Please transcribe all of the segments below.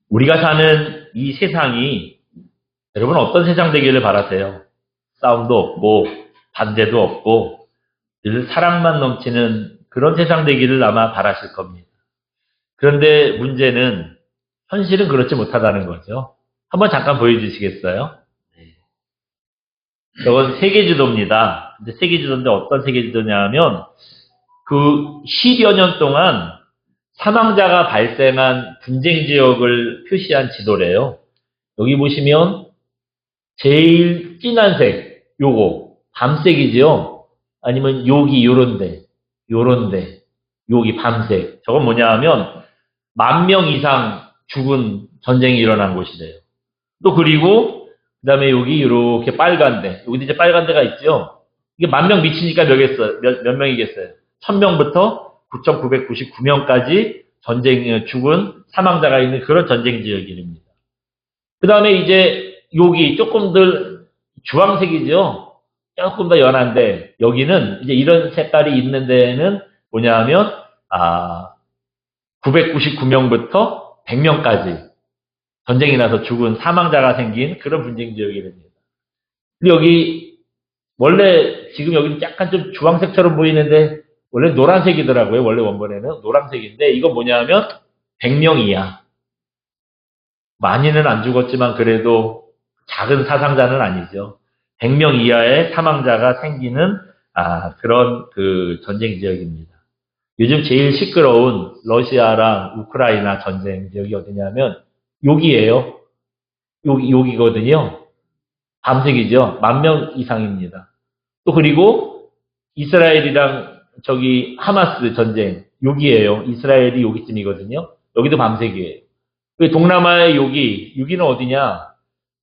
우리가 사는 이 세상이 여러분 어떤 세상 되기를 바라세요? 싸움도 없고 반대도 없고 늘 사랑만 넘치는 그런 세상 되기를 아마 바라실 겁니다. 그런데 문제는 현실은 그렇지 못하다는 거죠. 한번 잠깐 보여주시겠어요? 이건 세계지도입니다. 근데 세계지도인데 어떤 세계지도냐면 그 10여 년 동안 사망자가 발생한 분쟁 지역을 표시한 지도래요. 여기 보시면 제일 진한 색, 요거 밤색이죠. 아니면 여기 요런데, 여기 밤색. 저건 뭐냐 하면 10,000명 이상 죽은 전쟁이 일어난 곳이래요. 또 그리고 그다음에 여기 이렇게 빨간데, 여기도 이제 빨간데가 있죠. 이게 10,000명 미치니까 몇 명이겠어요? 1,000명부터 9,999명까지 전쟁에 죽은 사망자가 있는 그런 전쟁 지역입니다. 그 다음에 이제 여기 조금 더 주황색이죠. 조금 더 연한데 여기는 이제 이런 색깔이 있는 데는 뭐냐 하면 999명부터 100명까지 전쟁이 나서 죽은 사망자가 생긴 그런 분쟁 지역이 됩니다. 근데 여기 원래 지금 여기는 약간 좀 주황색처럼 보이는데 원래 노란색이더라고요. 원래 원본에는 노란색인데 이건 뭐냐 하면 100명 이하. 많이는 안 죽었지만 그래도 작은 사상자는 아니죠. 100명 이하의 사망자가 생기는 그런 그 전쟁 지역입니다. 요즘 제일 시끄러운 러시아랑 우크라이나 전쟁 지역이 어디냐면 여기예요. 여기거든요. 밤색이죠. 10,000명 이상입니다. 또 그리고 이스라엘이랑 저기 하마스 전쟁 여기예요. 이스라엘이 여기쯤이거든요. 여기도 밤색이에요. 동남아의 여기는 어디냐?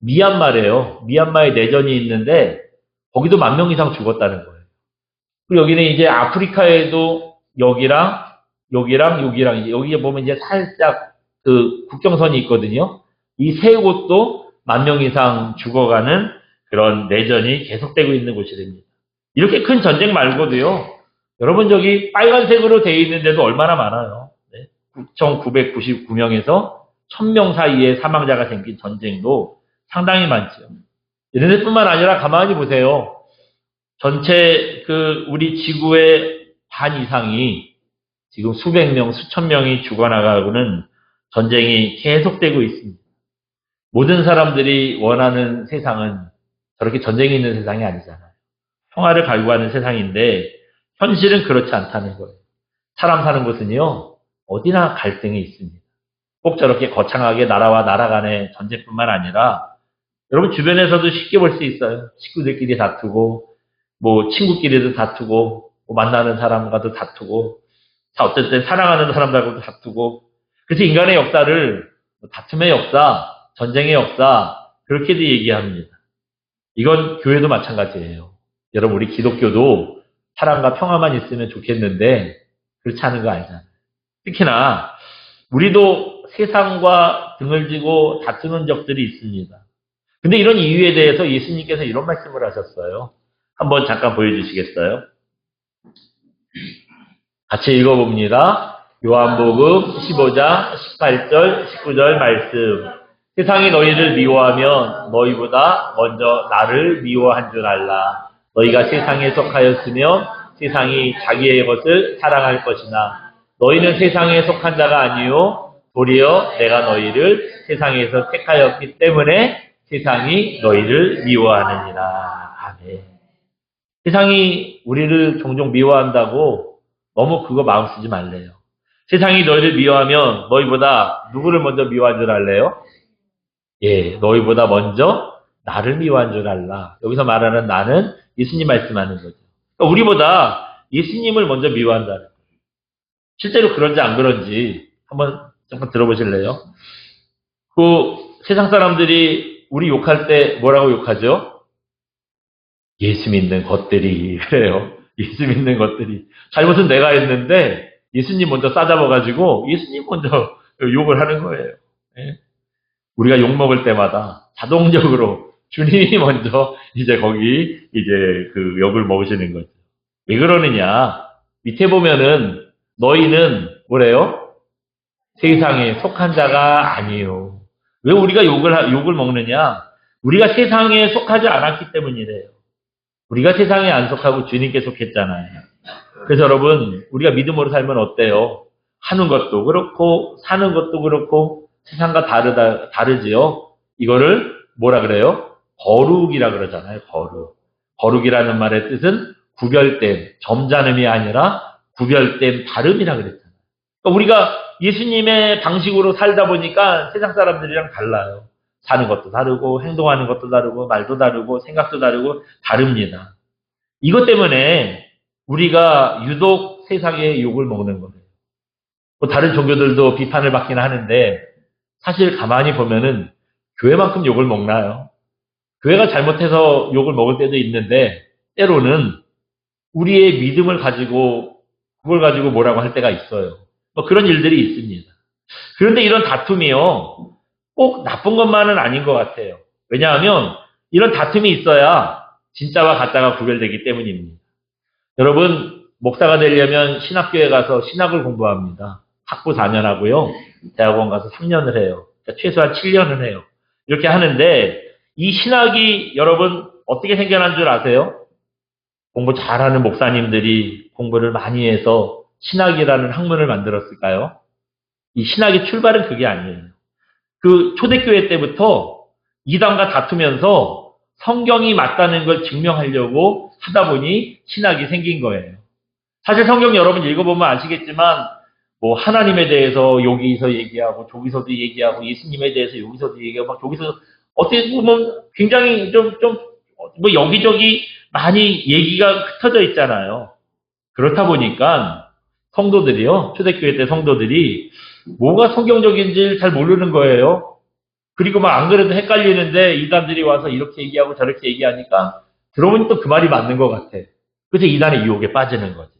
미얀마래요. 미얀마에 내전이 있는데 거기도 10,000명 이상 죽었다는 거예요. 그리고 여기는 이제 아프리카에도 여기랑 여기에 보면 이제 살짝 그 국경선이 있거든요. 이 세 곳도 10,000명 이상 죽어가는 그런 내전이 계속되고 있는 곳이 됩니다. 이렇게 큰 전쟁 말고도요. 여러분 저기 빨간색으로 되어 있는데도 얼마나 많아요. 9,999명에서 1,000명 사이에 사망자가 생긴 전쟁도 상당히 많죠. 이런 데뿐만 아니라 가만히 보세요. 전체 우리 지구의 반 이상이 지금 수백 명, 수천 명이 죽어나가고는 전쟁이 계속되고 있습니다. 모든 사람들이 원하는 세상은 저렇게 전쟁이 있는 세상이 아니잖아요. 평화를 갈구하는 세상인데 현실은 그렇지 않다는 거예요. 사람 사는 곳은요. 어디나 갈등이 있습니다. 꼭 저렇게 거창하게 나라와 나라 간의 전쟁뿐만 아니라 여러분 주변에서도 쉽게 볼 수 있어요. 식구들끼리 다투고 뭐 친구끼리도 다투고 뭐 만나는 사람과도 다투고 어쨌든 사랑하는 사람들하고도 다투고 그래서 인간의 역사를 다툼의 역사, 전쟁의 역사 그렇게도 얘기합니다. 이건 교회도 마찬가지예요. 여러분 우리 기독교도 사랑과 평화만 있으면 좋겠는데 그렇지 않은 거 알잖아요. 특히나 우리도 세상과 등을 지고 다투는 적들이 있습니다. 근데 이런 이유에 대해서 예수님께서 이런 말씀을 하셨어요. 한번 잠깐 보여주시겠어요? 같이 읽어봅니다. 요한복음 15장 18절 19절 말씀. 세상이 너희를 미워하면 너희보다 먼저 나를 미워한 줄 알라. 너희가 세상에 속하였으면 세상이 자기의 것을 사랑할 것이나 너희는 세상에 속한 자가 아니요 도리어 내가 너희를 세상에서 택하였기 때문에 세상이 너희를 미워하느니라. 아멘. 세상이 우리를 종종 미워한다고 너무 그거 마음 쓰지 말래요. 세상이 너희를 미워하면 너희보다 누구를 먼저 미워한 줄 알래요? 예, 너희보다 먼저 나를 미워한 줄 알라. 여기서 말하는 나는 예수님 말씀하는 거죠. 그러니까 우리보다 예수님을 먼저 미워한다는 거예요. 실제로 그런지 안 그런지 한번 잠깐 들어보실래요? 세상 사람들이 우리 욕할 때 뭐라고 욕하죠? 예수 믿는 것들이 그래요. 예수 믿는 것들이. 잘못은 내가 했는데 예수님 먼저 싸잡아가지고 예수님 먼저 욕을 하는 거예요. 예? 우리가 욕 먹을 때마다 자동적으로 주님이 먼저 이제 거기 이제 그 욕을 먹으시는 거죠. 왜 그러느냐? 밑에 보면은 너희는 뭐래요? 세상에 속한 자가 아니요. 왜 우리가 욕을 먹느냐? 우리가 세상에 속하지 않았기 때문이래요. 우리가 세상에 안 속하고 주님께 속했잖아요. 그래서 여러분, 우리가 믿음으로 살면 어때요? 하는 것도 그렇고 사는 것도 그렇고 세상과 다르지요. 이거를 뭐라 그래요? 거룩이라 그러잖아요. 거룩. 거룩이라는 말의 뜻은 구별됨, 점잖음이 아니라 구별됨, 다름이라 그랬잖아요. 그러니까 우리가 예수님의 방식으로 살다 보니까 세상 사람들이랑 달라요. 사는 것도 다르고 행동하는 것도 다르고 말도 다르고 생각도 다르고 다릅니다. 이것 때문에 우리가 유독 세상의 욕을 먹는 거예요. 뭐 다른 종교들도 비판을 받긴 하는데 사실 가만히 보면은 교회만큼 욕을 먹나요? 교회가 잘못해서 욕을 먹을 때도 있는데 때로는 우리의 믿음을 가지고 그걸 가지고 뭐라고 할 때가 있어요. 뭐 그런 일들이 있습니다. 그런데 이런 다툼이요. 꼭 나쁜 것만은 아닌 것 같아요. 왜냐하면 이런 다툼이 있어야 진짜와 가짜가 구별되기 때문입니다. 여러분, 목사가 되려면 신학교에 가서 신학을 공부합니다. 학부 4년 하고요. 대학원 가서 3년을 해요. 그러니까 최소한 7년을 해요. 이렇게 하는데 이 신학이 여러분 어떻게 생겨난 줄 아세요? 공부 잘하는 목사님들이 공부를 많이 해서 신학이라는 학문을 만들었을까요? 이 신학의 출발은 그게 아니에요. 그 초대교회 때부터 이단과 다투면서 성경이 맞다는 걸 증명하려고 하다 보니 신학이 생긴 거예요. 사실 성경 여러분 읽어보면 아시겠지만 뭐 하나님에 대해서 여기서 얘기하고 저기서도 얘기하고 예수님에 대해서 여기서도 얘기하고 막 저기서 어떻게 보면 굉장히 뭐 여기저기 많이 얘기가 흩어져 있잖아요. 그렇다 보니까 성도들이요, 초대교회 때 성도들이 뭐가 성경적인지 잘 모르는 거예요. 그리고 막 안 그래도 헷갈리는데 이단들이 와서 이렇게 얘기하고 저렇게 얘기하니까 들어보니 또 그 말이 맞는 것 같아. 그래서 이단의 유혹에 빠지는 거죠.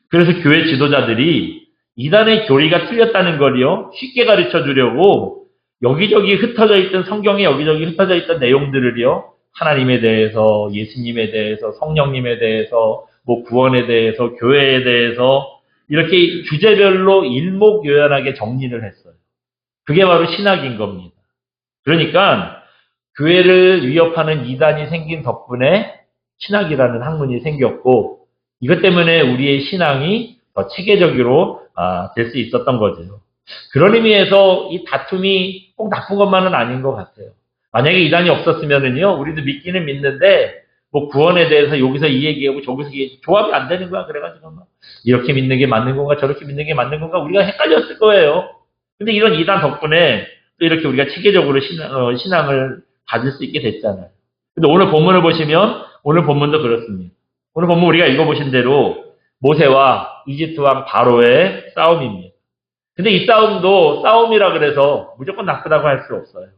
그래서 교회 지도자들이 이단의 교리가 틀렸다는 걸요 쉽게 가르쳐 주려고 여기저기 흩어져 있던 성경에 여기저기 흩어져 있던 내용들을요 하나님에 대해서, 예수님에 대해서, 성령님에 대해서, 뭐 구원에 대해서, 교회에 대해서 이렇게 주제별로 일목요연하게 정리를 했어요. 그게 바로 신학인 겁니다. 그러니까 교회를 위협하는 이단이 생긴 덕분에 신학이라는 학문이 생겼고 이것 때문에 우리의 신앙이 더 체계적으로 될 수 있었던 거죠. 그런 의미에서 이 다툼이 꼭 나쁜 것만은 아닌 것 같아요. 만약에 이단이 없었으면은요, 우리도 믿기는 믿는데, 뭐 구원에 대해서 여기서 이 얘기하고 저기서 이 얘기, 조합이 안 되는 거야. 그래가지고 막 이렇게 믿는 게 맞는 건가, 저렇게 믿는 게 맞는 건가, 우리가 헷갈렸을 거예요. 근데 이런 이단 덕분에 또 이렇게 우리가 체계적으로 신앙을 가질 수 있게 됐잖아요. 근데 오늘 본문을 보시면, 오늘 본문도 그렇습니다. 오늘 본문 우리가 읽어보신 대로 모세와 이집트 왕 바로의 싸움입니다. 근데 이 싸움도 싸움이라 그래서 무조건 나쁘다고 할 수 없어요.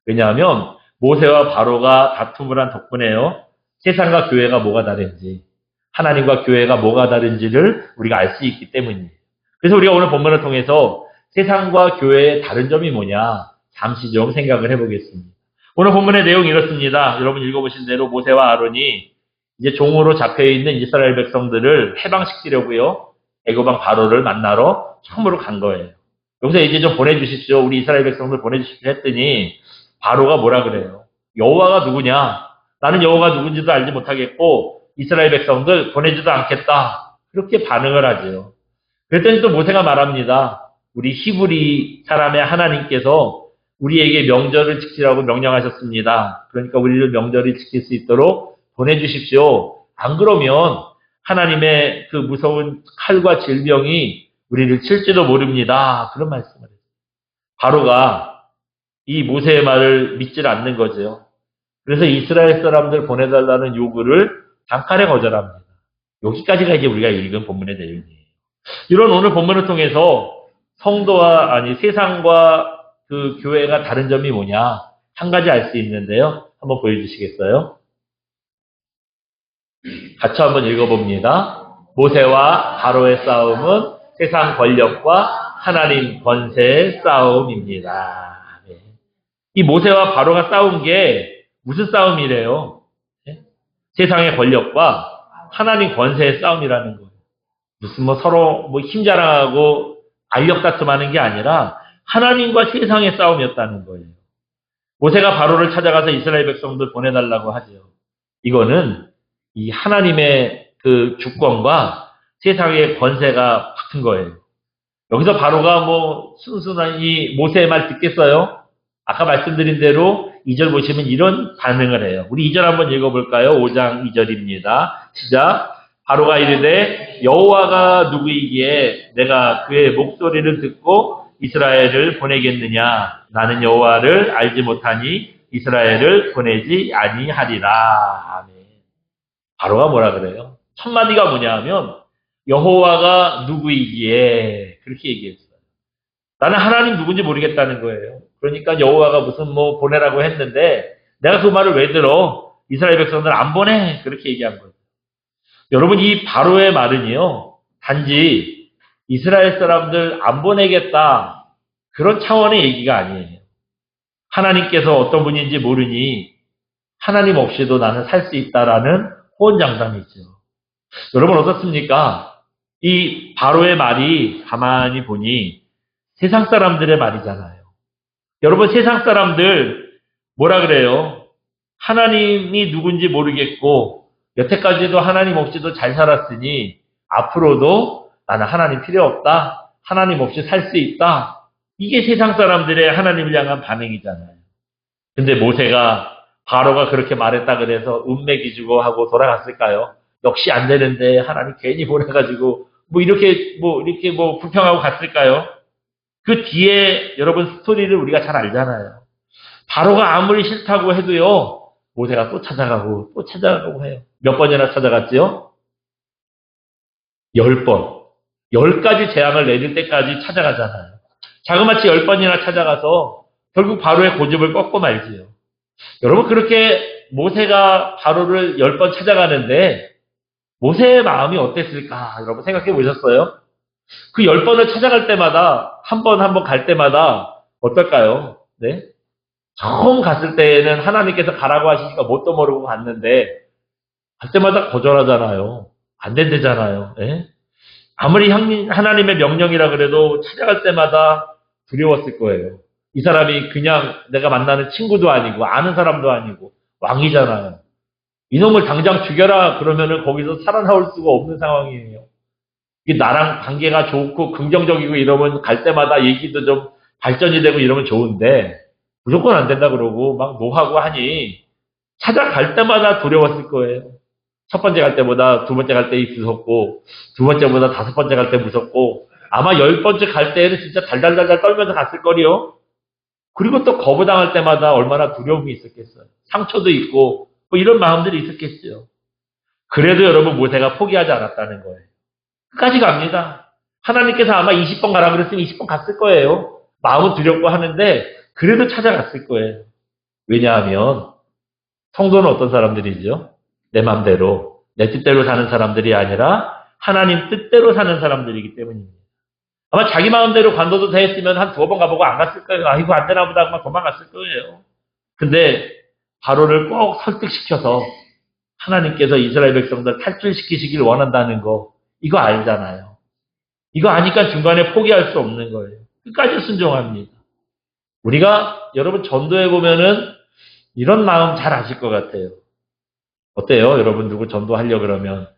왜냐하면 모세와 바로가 다툼을 한 덕분에요. 세상과 교회가 뭐가 다른지, 하나님과 교회가 뭐가 다른지를 우리가 알 수 있기 때문이에요. 그래서 우리가 오늘 본문을 통해서 세상과 교회의 다른 점이 뭐냐 잠시 좀 생각을 해보겠습니다. 오늘 본문의 내용이 이렇습니다. 여러분 읽어보신 대로 모세와 아론이 이제 종으로 잡혀있는 이스라엘 백성들을 해방시키려고요. 애굽왕 바로를 만나러 처음으로 간 거예요. 여기서 이제 좀 보내주십시오. 우리 이스라엘 백성들 보내주십시오 했더니 바로가 뭐라 그래요? 여호와가 누구냐? 나는 여호와가 누군지도 알지 못하겠고 이스라엘 백성들 보내지도 않겠다. 그렇게 반응을 하죠. 그랬더니 또 모세가 말합니다. 우리 히브리 사람의 하나님께서 우리에게 명절을 지키라고 명령하셨습니다. 그러니까 우리를 명절을 지킬 수 있도록 보내주십시오. 안 그러면 하나님의 그 무서운 칼과 질병이 우리를 칠지도 모릅니다. 그런 말씀을 했어요. 바로가 이 모세의 말을 믿질 않는 거죠. 그래서 이스라엘 사람들 보내달라는 요구를 단칼에 거절합니다. 여기까지가 이제 우리가 읽은 본문의 내용이에요. 이런 오늘 본문을 통해서 세상과 그 교회가 다른 점이 뭐냐 한 가지 알 수 있는데요. 한번 보여주시겠어요? 같이 한번 읽어봅니다. 모세와 바로의 싸움은 세상 권력과 하나님 권세의 싸움입니다. 이 모세와 바로가 싸운 게 무슨 싸움이래요? 세상의 권력과 하나님 권세의 싸움이라는 거예요. 무슨 뭐 서로 뭐 힘 자랑하고 알력 다툼하는 게 아니라 하나님과 세상의 싸움이었다는 거예요. 모세가 바로를 찾아가서 이스라엘 백성들 보내달라고 하죠. 이거는 이 하나님의 그 주권과 세상의 권세가 붙은 거예요. 여기서 바로가 뭐 순순히 모세의 말 듣겠어요? 아까 말씀드린 대로 2절 보시면 이런 반응을 해요. 우리 2절 한번 읽어볼까요? 5장 2절입니다. 시작. 바로가 이르되 여호와가 누구이기에 내가 그의 목소리를 듣고 이스라엘을 보내겠느냐? 나는 여호와를 알지 못하니 이스라엘을 보내지 아니하리라. 아멘. 바로가 뭐라 그래요? 첫 마디가 뭐냐 하면 여호와가 누구이기에 그렇게 얘기했어요. 나는 하나님 누군지 모르겠다는 거예요. 그러니까 여호와가 무슨 뭐 보내라고 했는데 내가 그 말을 왜 들어? 이스라엘 백성들 안 보내. 그렇게 얘기한 거예요. 여러분 이 바로의 말은요. 단지 이스라엘 사람들 안 보내겠다. 그런 차원의 얘기가 아니에요. 하나님께서 어떤 분인지 모르니 하나님 없이도 나는 살 수 있다라는 호언장담이죠. 여러분 어떻습니까? 이 바로의 말이 가만히 보니 세상 사람들의 말이잖아요. 여러분 세상 사람들 뭐라 그래요? 하나님이 누군지 모르겠고 여태까지도 하나님 없이도 잘 살았으니 앞으로도 나는 하나님 필요 없다. 하나님 없이 살 수 있다. 이게 세상 사람들의 하나님을 향한 반응이잖아요. 근데 모세가 바로가 그렇게 말했다 그래서 은맥이 주고 하고 돌아갔을까요? 역시 안 되는데 하나님 괜히 보내가지고 이렇게 불평하고 갔을까요? 그 뒤에 여러분 스토리를 우리가 잘 알잖아요. 바로가 아무리 싫다고 해도요. 모세가 또 찾아가고 또 찾아가고 해요. 몇 번이나 찾아갔지요? 10번. 10가지 재앙을 내릴 때까지 찾아가잖아요. 자그마치 10번이나 찾아가서 결국 바로의 고집을 꺾고 말지요. 여러분 그렇게 모세가 바로를 10번 찾아가는데 모세의 마음이 어땠을까? 여러분 생각해 보셨어요? 그 10번을 찾아갈 때마다 한 번 갈 때마다 어떨까요? 네? 처음 갔을 때는 하나님께서 가라고 하시니까 뭣도 모르고 갔는데 갈 때마다 거절하잖아요. 안 된대잖아요. 예? 아무리 하나님의 명령이라 그래도 찾아갈 때마다 두려웠을 거예요. 이 사람이 그냥 내가 만나는 친구도 아니고 아는 사람도 아니고 왕이잖아요. 이놈을 당장 죽여라 그러면은 거기서 살아나올 수가 없는 상황이에요. 나랑 관계가 좋고 긍정적이고 이러면 갈 때마다 얘기도 좀 발전이 되고 이러면 좋은데 무조건 안 된다 그러고 막 노하고 하니 찾아갈 때마다 두려웠을 거예요. 첫 번째 갈 때보다 두 번째 갈 때 무섭고 두 번째보다 다섯 번째 갈 때 무섭고 아마 10번째 갈 때는 진짜 달달달달 떨면서 갔을 거리요. 그리고 또 거부당할 때마다 얼마나 두려움이 있었겠어요. 상처도 있고 이런 마음들이 있었겠죠. 그래도 여러분 모세가 포기하지 않았다는 거예요. 끝까지 갑니다. 하나님께서 아마 20번 가라 그랬으면 20번 갔을 거예요. 마음은 두렵고 하는데 그래도 찾아갔을 거예요. 왜냐하면 성도는 어떤 사람들이죠? 내 맘대로, 내 뜻대로 사는 사람들이 아니라 하나님 뜻대로 사는 사람들이기 때문입니다. 아마 자기 마음대로 관도도 다 했으면 한 2번 가보고 안 갔을 거예요. 이거 안 되나 보다 하고 도망갔을 거예요. 근데 바로를 꼭 설득시켜서 하나님께서 이스라엘 백성들 탈출시키시길 원한다는 거 이거 알잖아요. 이거 아니까 중간에 포기할 수 없는 거예요. 끝까지 순종합니다. 우리가 여러분 전도해 보면은 이런 마음 잘 아실 것 같아요. 어때요? 여러분 누구 전도하려 그러면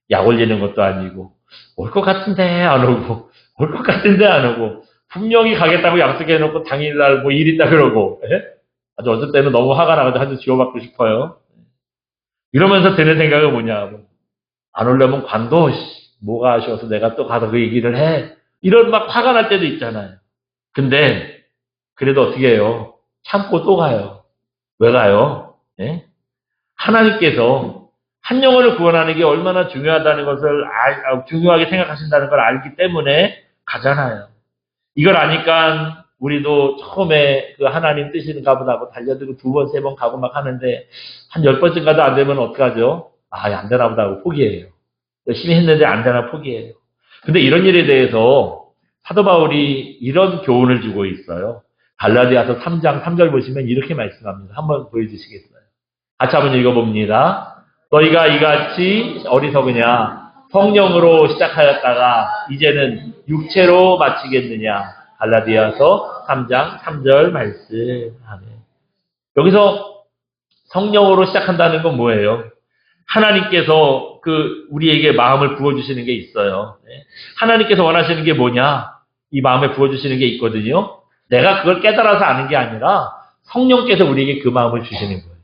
약 올리는 것도 아니고 올 것 같은데 안 오고 올 것 같은데 안 오고 분명히 가겠다고 약속해놓고 당일날 일 있다 그러고 아주 어쩔 때는 너무 화가 나가지고 한 대 쥐어받고 싶어요. 이러면서 드는 생각은 뭐냐 안 오려면 관도 뭐가 아쉬워서 내가 또 가서 그 얘기를 해 이런 막 화가 날 때도 있잖아요. 근데 그래도 어떻게 해요? 참고 또 가요. 왜 가요? 예? 하나님께서 한 영혼을 구원하는 게 얼마나 중요하다는 것을 중요하게 생각하신다는 걸 알기 때문에 가잖아요. 이걸 아니까 우리도 처음에 그 하나님 뜻인가 보다 하고 달려들고 2번, 3번 가고 막 하는데 한 10번쯤 가도 안 되면 어떡하죠? 안 되나 보다 하고 포기해요. 열심히 했는데 안 되나 포기해요. 근데 이런 일에 대해서 사도 바울이 이런 교훈을 주고 있어요. 갈라디아서 3장 3절 보시면 이렇게 말씀합니다. 한번 보여주시겠어요? 같이 한번 읽어봅니다. 너희가 이같이 어리석으냐? 성령으로 시작하였다가 이제는 육체로 마치겠느냐. 갈라디아서 3장 3절 말씀. 아멘. 여기서 성령으로 시작한다는 건 뭐예요? 하나님께서 우리에게 마음을 부어주시는 게 있어요. 하나님께서 원하시는 게 뭐냐? 이 마음에 부어주시는 게 있거든요. 내가 그걸 깨달아서 아는 게 아니라 성령께서 우리에게 그 마음을 주시는 거예요.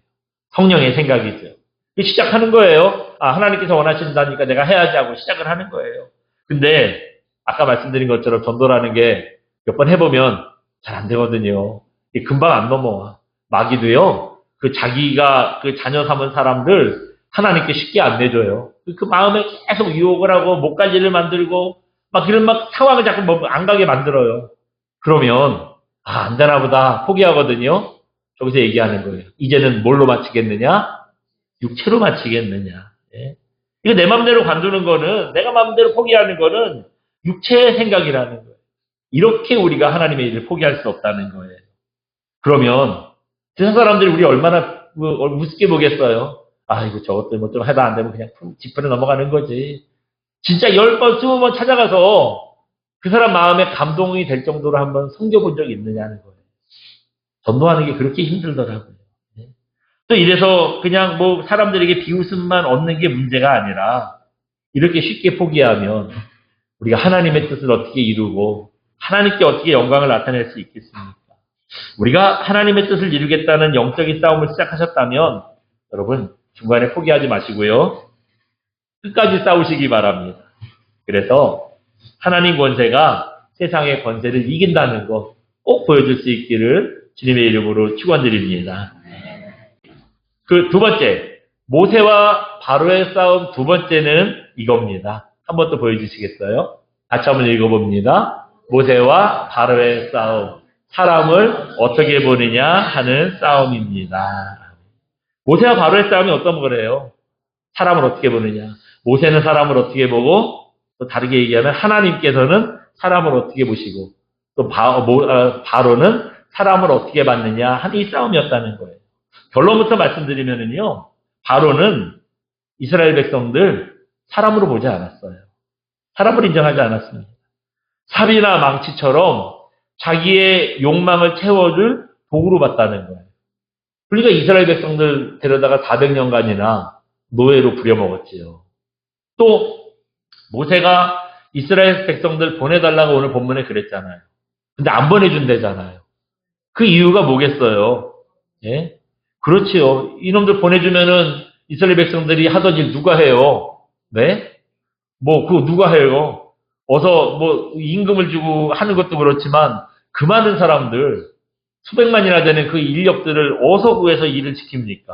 성령의 생각이죠. 시작하는 거예요. 하나님께서 원하신다니까 내가 해야지 하고 시작을 하는 거예요. 근데 아까 말씀드린 것처럼 전도라는 게 몇 번 해보면 잘 안 되거든요. 금방 안 넘어와. 마귀도요. 자기가 자녀 삼은 사람들 하나님께 쉽게 안 내줘요. 그 마음에 계속 유혹을 하고 못 갈 일을 만들고 이런 상황을 자꾸 안 가게 만들어요. 그러면 안 되나 보다 포기하거든요. 저기서 얘기하는 거예요. 이제는 뭘로 마치겠느냐? 육체로 마치겠느냐. 이거 내 맘대로 관두는 거는, 내가 맘대로 포기하는 거는 육체의 생각이라는 거예요. 이렇게 우리가 하나님의 일을 포기할 수 없다는 거예요. 그러면 세상 사람들이 우리 얼마나 우습게 보겠어요. 이거 저것들 좀 해도 안 되면 그냥 짚으려 넘어가는 거지. 진짜 10번, 20번 찾아가서 그 사람 마음에 감동이 될 정도로 한번 섬겨본 적이 있느냐는 거예요. 전도하는 게 그렇게 힘들더라고요. 또 이래서 그냥 사람들에게 비웃음만 얻는 게 문제가 아니라 이렇게 쉽게 포기하면 우리가 하나님의 뜻을 어떻게 이루고 하나님께 어떻게 영광을 나타낼 수 있겠습니까? 우리가 하나님의 뜻을 이루겠다는 영적인 싸움을 시작하셨다면 여러분 중간에 포기하지 마시고요. 끝까지 싸우시기 바랍니다. 그래서 하나님 권세가 세상의 권세를 이긴다는 거 꼭 보여줄 수 있기를 주님의 이름으로 축원드립니다. 두 번째, 모세와 바로의 싸움 두 번째는 이겁니다. 한 번 더 보여주시겠어요? 같이 한번 읽어봅니다. 모세와 바로의 싸움. 사람을 어떻게 보느냐 하는 싸움입니다. 모세와 바로의 싸움이 어떤 거래요? 사람을 어떻게 보느냐. 모세는 사람을 어떻게 보고 또 다르게 얘기하면 하나님께서는 사람을 어떻게 보시고 또 바로는 사람을 어떻게 봤느냐 하는 이 싸움이었다는 거예요. 결론부터 말씀드리면은요. 바로는 이스라엘 백성들 사람으로 보지 않았어요. 사람을 인정하지 않았습니다. 삽이나 망치처럼 자기의 욕망을 채워줄 도구로 봤다는 거예요. 그러니까 이스라엘 백성들 데려다가 400년간이나 노예로 부려먹었지요. 또 모세가 이스라엘 백성들 보내달라고 오늘 본문에 그랬잖아요. 근데 안 보내준대잖아요. 그 이유가 뭐겠어요? 예? 그렇지요. 이놈들 보내주면은 이스라엘 백성들이 하던 일 누가 해요? 네? 그거 누가 해요? 어서 임금을 주고 하는 것도 그렇지만 그 많은 사람들 수백만이나 되는 그 인력들을 어서 구해서 일을 지킵니까?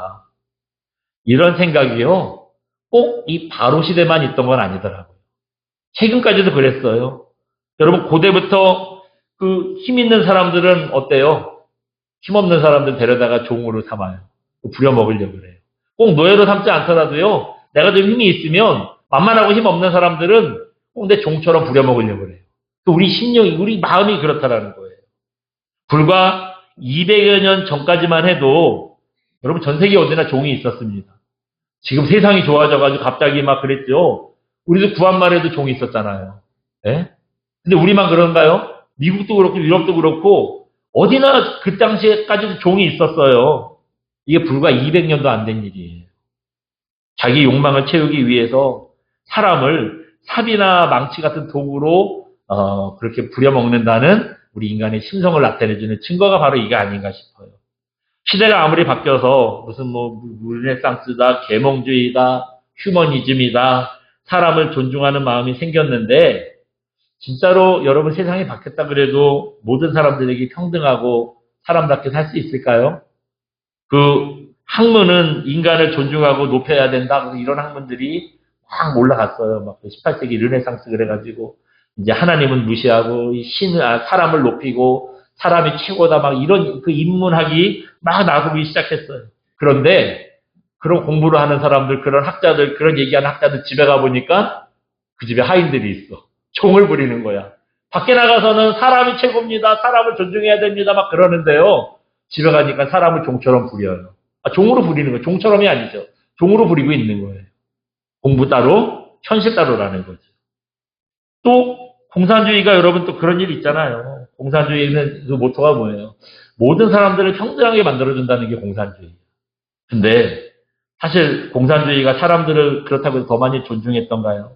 이런 생각이요. 꼭 이 바로 시대만 있던 건 아니더라고요. 최근까지도 그랬어요. 여러분 고대부터 그 힘 있는 사람들은 어때요? 힘없는 사람들 데려다가 종으로 삼아요. 부려먹으려고 그래요. 꼭 노예로 삼지 않더라도요. 내가 좀 힘이 있으면 만만하고 힘없는 사람들은 꼭 내 종처럼 부려먹으려고 그래요. 우리 심령이, 우리 마음이 그렇다라는 거예요. 불과 200여 년 전까지만 해도 여러분 전 세계 어디나 종이 있었습니다. 지금 세상이 좋아져가지고 갑자기 막 그랬죠. 우리도 구한말 해도 종이 있었잖아요. 예? 근데 우리만 그런가요? 미국도 그렇고 유럽도 그렇고 어디나 그 당시에까지도 종이 있었어요. 이게 불과 200년도 안 된 일이에요. 자기 욕망을 채우기 위해서 사람을 삽이나 망치 같은 도구로 그렇게 부려먹는다는 우리 인간의 심성을 나타내주는 증거가 바로 이게 아닌가 싶어요. 시대가 아무리 바뀌어서 무슨 르네상스다, 계몽주의다, 휴머니즘이다, 사람을 존중하는 마음이 생겼는데 진짜로 여러분 세상이 바뀌었다 그래도 모든 사람들에게 평등하고 사람답게 살 수 있을까요? 학문은 인간을 존중하고 높여야 된다. 이런 학문들이 막 올라갔어요. 막 18세기 르네상스 그래가지고 이제 하나님은 무시하고 사람을 높이고 사람이 최고다 막 이런 인문학이 막 나서기 시작했어요. 그런데 그런 공부를 하는 사람들, 그런 학자들, 그런 얘기하는 학자들 집에 가보니까 그 집에 하인들이 있어. 총을 부리는 거야. 밖에 나가서는 사람이 최고입니다. 사람을 존중해야 됩니다. 막 그러는데요. 집에 가니까 사람을 종처럼 부려요. 종으로 부리는 거예요. 종처럼이 아니죠. 종으로 부리고 있는 거예요. 공부 따로, 현실 따로라는 거죠. 또 공산주의가 여러분 또 그런 일이 있잖아요. 공산주의는 그 모토가 뭐예요? 모든 사람들을 평등하게 만들어준다는 게 공산주의. 근데 사실 공산주의가 사람들을 그렇다고 해서 더 많이 존중했던가요?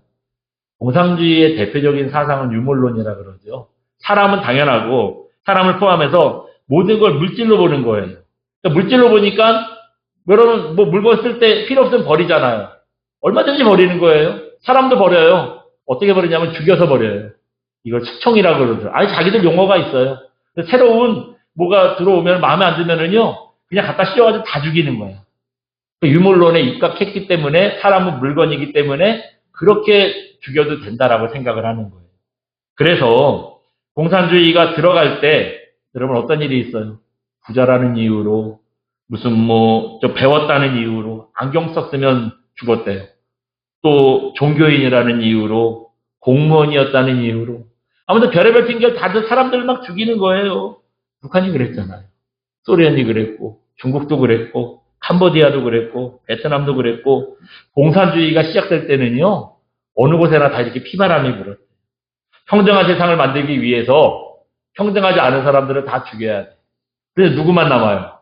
공산주의의 대표적인 사상은 유물론이라 그러죠. 사람은 당연하고 사람을 포함해서 모든 걸 물질로 보는 거예요. 그러니까 물질로 보니까 여러분 뭐 물건 쓸 때 필요 없으면 버리잖아요. 얼마든지 버리는 거예요. 사람도 버려요. 어떻게 버리냐면 죽여서 버려요. 이걸 측총이라고 그러죠. 아니 자기들 용어가 있어요. 새로운 뭐가 들어오면 마음에 안 들면은요 그냥 갖다 씌워가지고 다 죽이는 거예요. 유물론에 입각했기 때문에 사람은 물건이기 때문에 그렇게 죽여도 된다라고 생각을 하는 거예요. 그래서 공산주의가 들어갈 때 여러분 어떤 일이 있어요? 부자라는 이유로 무슨 뭐 좀 배웠다는 이유로 안경 썼으면 죽었대요. 또 종교인이라는 이유로 공무원이었다는 이유로 아무튼 별의별 핑계를 다들 사람들 막 죽이는 거예요. 북한이 그랬잖아요. 소련이 그랬고 중국도 그랬고 캄보디아도 그랬고 베트남도 그랬고 공산주의가 시작될 때는요. 어느 곳에나 다 이렇게 피바람이 불어요. 평등한 세상을 만들기 위해서 평등하지 않은 사람들을 다 죽여야 돼. 그래서 누구만 남아요?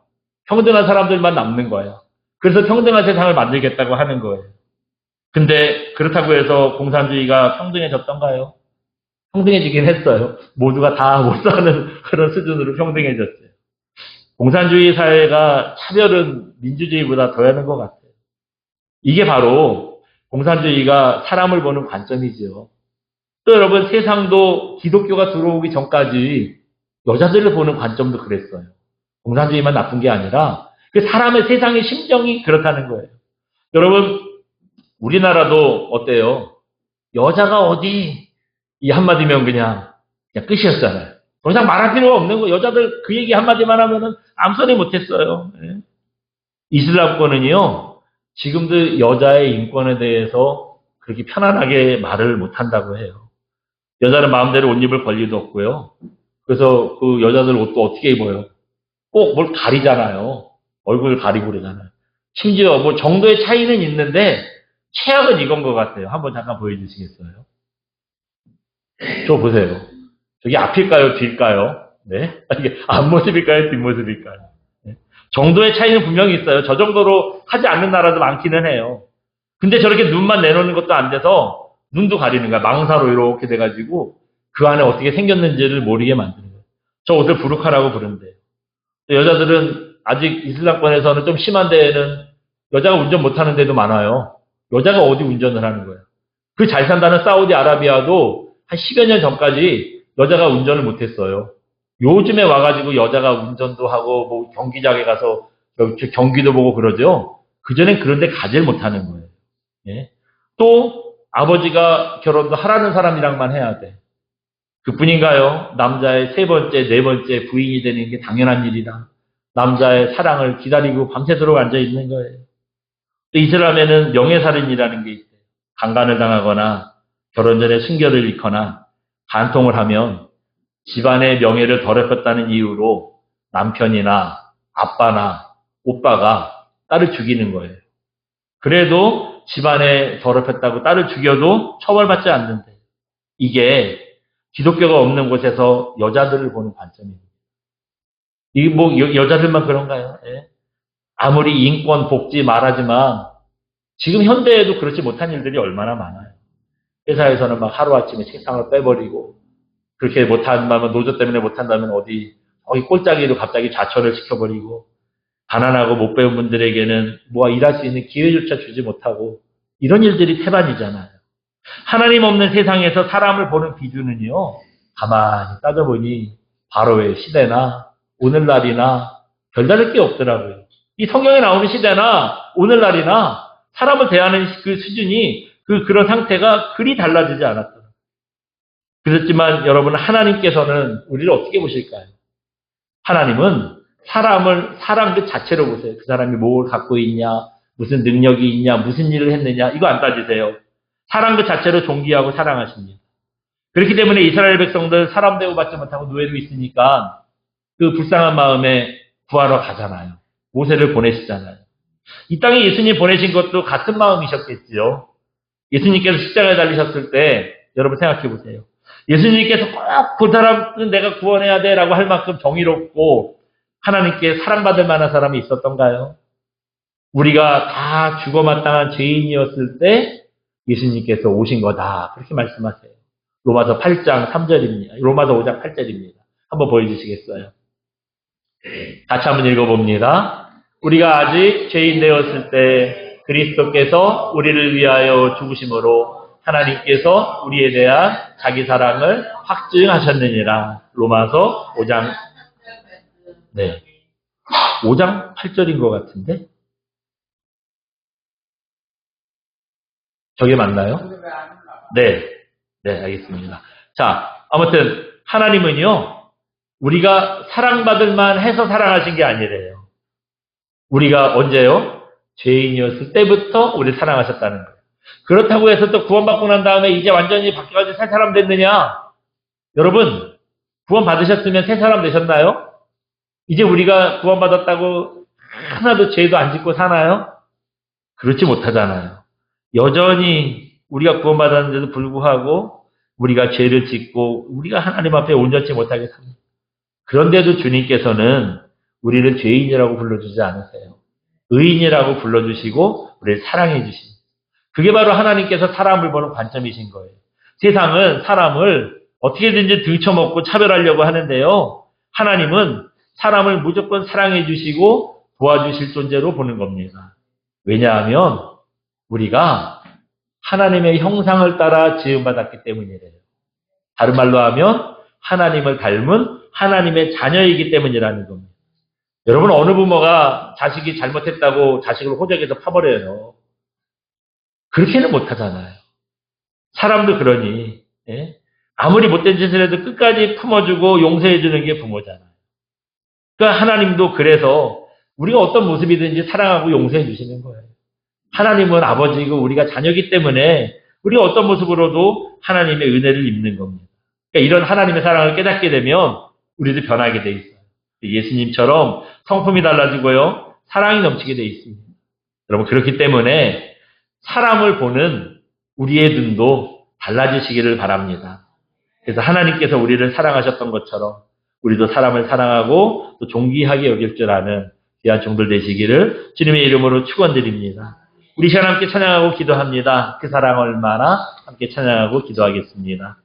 평등한 사람들만 남는 거예요. 그래서 평등한 세상을 만들겠다고 하는 거예요. 근데 그렇다고 해서 공산주의가 평등해졌던가요? 평등해지긴 했어요. 모두가 다 못 사는 그런 수준으로 평등해졌어요. 공산주의 사회가 차별은 민주주의보다 더하는 것 같아요. 이게 바로 공산주의가 사람을 보는 관점이죠. 또 여러분 세상도 기독교가 들어오기 전까지 여자들을 보는 관점도 그랬어요. 공산주의만 나쁜 게 아니라 그 사람의 세상의 심정이 그렇다는 거예요. 여러분 우리나라도 어때요? 여자가 어디 이 한마디면 그냥 끝이었잖아요. 더 이상 말할 필요가 없는 거. 여자들 그 얘기 한마디만 하면은 아무 소리 못했어요. 예. 이슬람권은요 지금도 여자의 인권에 대해서 그렇게 편안하게 말을 못한다고 해요. 여자는 마음대로 옷 입을 권리도 없고요. 그래서 그 여자들 옷도 어떻게 입어요? 꼭 뭘 가리잖아요. 얼굴 가리고 그러잖아요. 심지어 뭐 정도의 차이는 있는데 최악은 이건 것 같아요. 한번 잠깐 보여주시겠어요? 저 보세요. 저기 앞일까요? 뒤일까요? 네? 이게 앞모습일까요? 뒷모습일까요? 네. 정도의 차이는 분명히 있어요. 저 정도로 하지 않는 나라도 많기는 해요. 근데 저렇게 눈만 내놓는 것도 안 돼서 눈도 가리는 거야. 망사로 이렇게 돼가지고 그 안에 어떻게 생겼는지를 모르게 만드는 거예요. 저 옷을 부르카라고 부른대요. 여자들은 아직 이슬람권에서는 좀 심한 데에는 여자가 운전 못하는 데도 많아요. 여자가 어디 운전을 하는 거예요. 그 잘 산다는 사우디아라비아도 한 10여 년 전까지 여자가 운전을 못했어요. 요즘에 와가지고 여자가 운전도 하고 뭐 경기장에 가서 경기도 보고 그러죠. 그전엔 그런데 가지를 못하는 거예요. 예? 또 아버지가 결혼도 하라는 사람이랑만 해야 돼. 그뿐인가요? 남자의 세 번째, 네 번째 부인이 되는 게 당연한 일이다. 남자의 사랑을 기다리고 밤새도록 앉아있는 거예요. 또 이슬람에는 명예살인이라는 게 있어요. 강간을 당하거나 결혼 전에 순결을 잃거나 간통을 하면 집안의 명예를 더럽혔다는 이유로 남편이나 아빠나 오빠가 딸을 죽이는 거예요. 그래도 집안에 더럽혔다고 딸을 죽여도 처벌받지 않는데 이게 기독교가 없는 곳에서 여자들을 보는 관점입니다. 이게 뭐 여자들만 그런가요? 예? 아무리 인권, 복지 말하지만 지금 현대에도 그렇지 못한 일들이 얼마나 많아요. 회사에서는 막 하루아침에 책상을 빼버리고 그렇게 못한다면 노조 때문에 못한다면 어디 꼴짜기로 갑자기 자처를 시켜버리고 가난하고 못 배운 분들에게는 뭐가 일할 수 있는 기회조차 주지 못하고 이런 일들이 태반이잖아요. 하나님 없는 세상에서 사람을 보는 기준은요. 가만히 따져보니 바로의 시대나 오늘날이나 별다를 게 없더라고요. 이 성경에 나오는 시대나 오늘날이나 사람을 대하는 그 수준이 그런 상태가 그리 달라지지 않았더라고요. 그렇지만 여러분 하나님께서는 우리를 어떻게 보실까요? 하나님은 사람을 사람 그 자체로 보세요. 그 사람이 뭘 갖고 있냐, 무슨 능력이 있냐, 무슨 일을 했느냐 이거 안 따지세요. 사람 그 자체로 존귀하고 사랑하십니다. 그렇기 때문에 이스라엘 백성들 사람 대우받지 못하고 노예로 있으니까 그 불쌍한 마음에 구하러 가잖아요. 모세를 보내시잖아요. 이 땅에 예수님 보내신 것도 같은 마음이셨겠지요. 예수님께서 십자가에 달리셨을 때 여러분 생각해 보세요. 예수님께서 꼭 그 사람은 내가 구원해야 돼라고 할 만큼 정의롭고 하나님께 사랑받을 만한 사람이 있었던가요? 우리가 다 죽어마땅한 죄인이었을 때 예수님께서 오신 거다. 그렇게 말씀하세요. 로마서 8장 3절입니다. 로마서 5장 8절입니다. 한번 보여주시겠어요? 같이 한번 읽어봅니다. 우리가 아직 죄인 되었을 때 그리스도께서 우리를 위하여 죽으심으로 하나님께서 우리에 대한 자기 사랑을 확증하셨느니라. 로마서 5장, 네. 5장 8절인 것 같은데? 저게 맞나요? 네. 네, 알겠습니다. 자, 아무튼, 하나님은요, 우리가 사랑받을 만 해서 사랑하신 게 아니래요. 우리가 언제요? 죄인이었을 때부터 우리 사랑하셨다는 거예요. 그렇다고 해서 또 구원받고 난 다음에 이제 완전히 바뀌어가지고 새 사람 됐느냐? 여러분, 구원 받으셨으면 새 사람 되셨나요? 이제 우리가 구원받았다고 하나도 죄도 안 짓고 사나요? 그렇지 못하잖아요. 여전히 우리가 구원받았는데도 불구하고 우리가 죄를 짓고 우리가 하나님 앞에 온전치 못하게 삽니다. 그런데도 주님께서는 우리를 죄인이라고 불러주지 않으세요. 의인이라고 불러주시고 우리를 사랑해 주십니다. 그게 바로 하나님께서 사람을 보는 관점이신 거예요. 세상은 사람을 어떻게든지 등쳐먹고 차별하려고 하는데요. 하나님은 사람을 무조건 사랑해 주시고 도와주실 존재로 보는 겁니다. 왜냐하면 우리가 하나님의 형상을 따라 지음받았기 때문이래요. 다른 말로 하면 하나님을 닮은 하나님의 자녀이기 때문이라는 겁니다. 여러분, 어느 부모가 자식이 잘못했다고 자식을 호적에서 파버려요. 그렇게는 못하잖아요. 사람도 그러니 아무리 못된 짓을 해도 끝까지 품어주고 용서해주는 게 부모잖아요. 그러니까 하나님도 그래서 우리가 어떤 모습이든지 사랑하고 용서해 주시는 거예요. 하나님은 아버지이고 우리가 자녀이기 때문에 우리가 어떤 모습으로도 하나님의 은혜를 입는 겁니다. 그러니까 이런 하나님의 사랑을 깨닫게 되면 우리도 변하게 돼 있어요. 예수님처럼 성품이 달라지고요. 사랑이 넘치게 돼 있습니다. 여러분, 그렇기 때문에 사람을 보는 우리의 눈도 달라지시기를 바랍니다. 그래서 하나님께서 우리를 사랑하셨던 것처럼 우리도 사람을 사랑하고 또 존귀하게 여길 줄 아는 귀한 종들 되시기를 주님의 이름으로 축원드립니다. 우리 시간 함께 찬양하고 기도합니다. 그 사랑 얼마나 함께 찬양하고 기도하겠습니다.